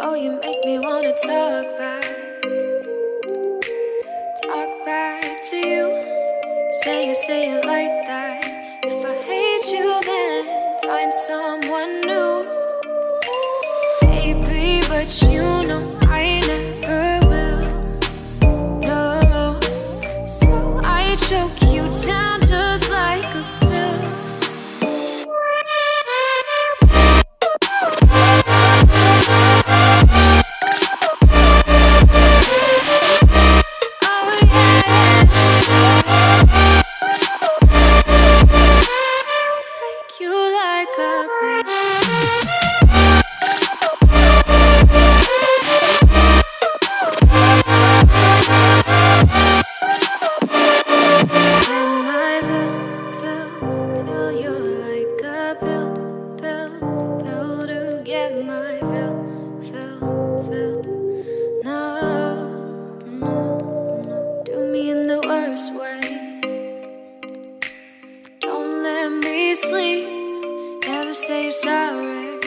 Oh, you make me wanna talk back to you. Say it like that. If I hate you, then find someone new. Baby, but you know I never will. No, so I choke you down just like a pill. Say sorry.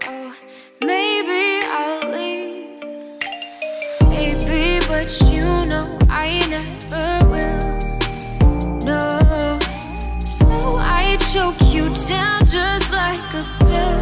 Oh, maybe I'll leave, baby, but you know I never will. No, so I choke you down just like a pill.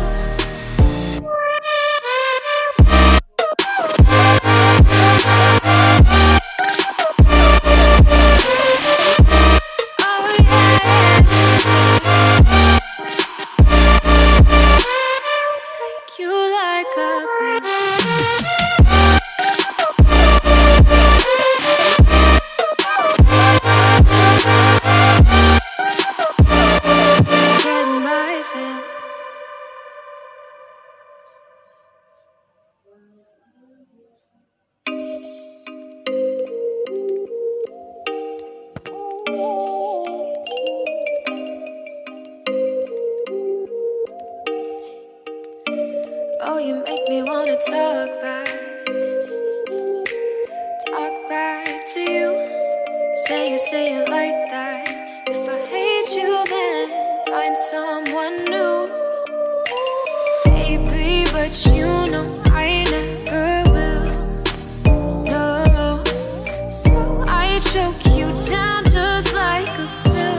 Oh, you make me wanna talk back to you. Say it like that. If I hate you, then find someone new. Baby, but you know I never will. No, so I choke you down just like a pill.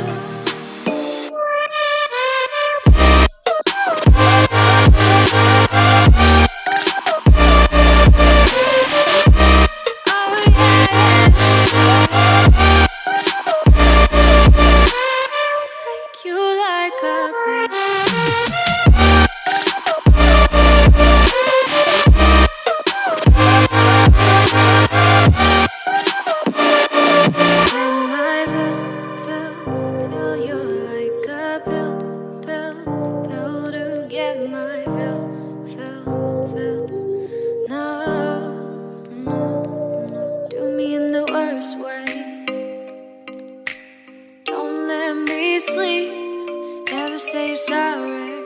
Say sorry.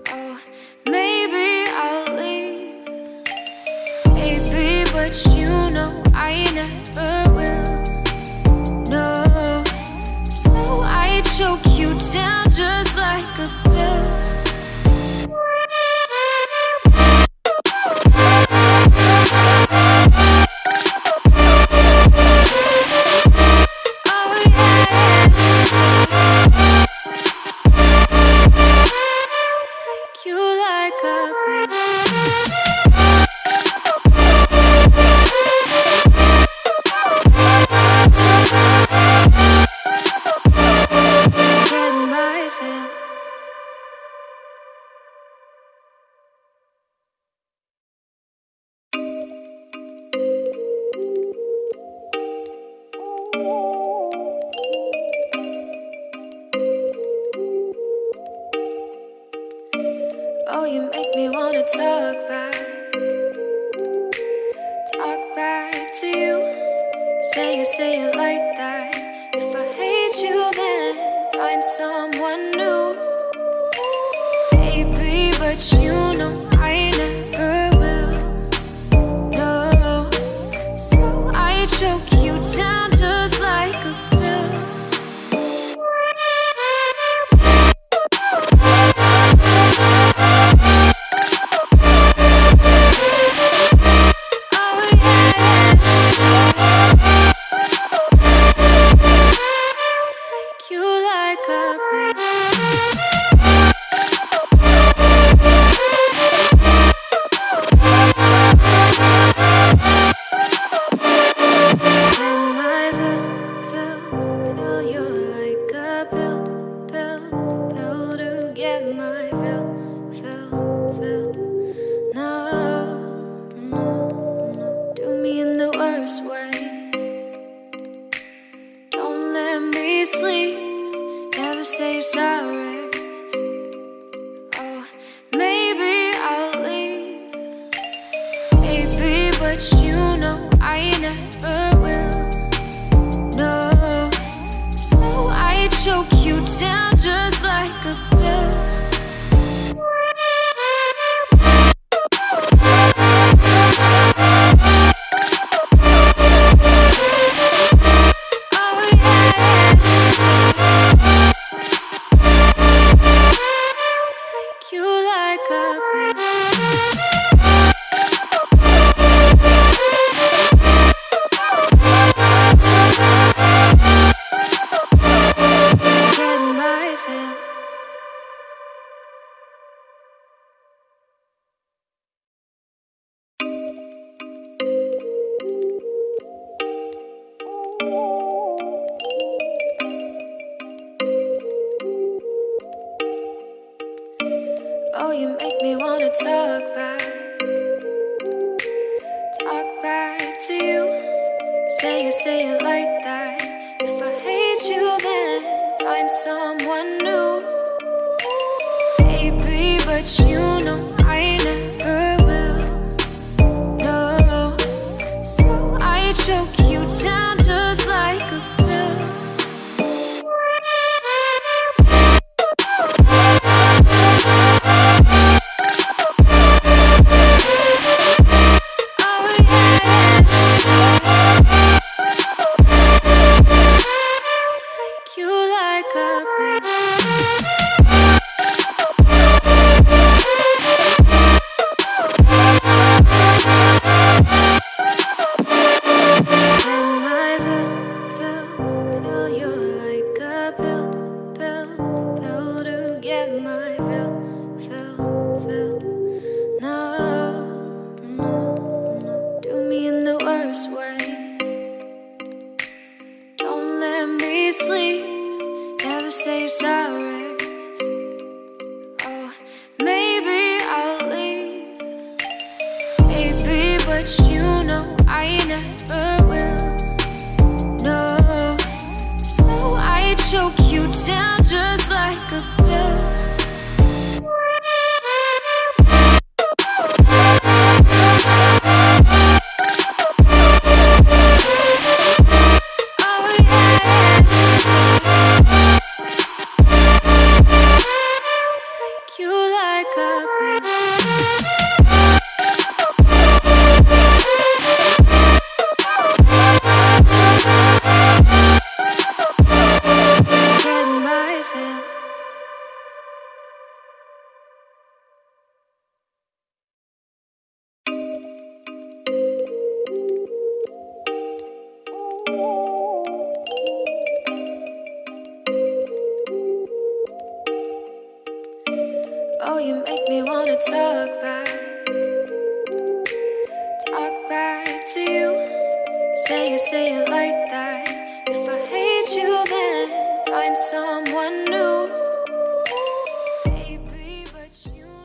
Oh, maybe I'll leave, baby, but you know I never will. No, so I choke you down just like a pill. Get my you make me wanna talk back to you. Say it like that. If I hate you, then find someone new. Baby, but you know I never will. No, so I choke you down just like a pill. Oh, you make me wanna talk back to you. Say it like that. If I hate you, then find someone new. Baby, but you know I never will. No, so I choke you down just like a pill. Oh, you make me wanna talk back to you. Say it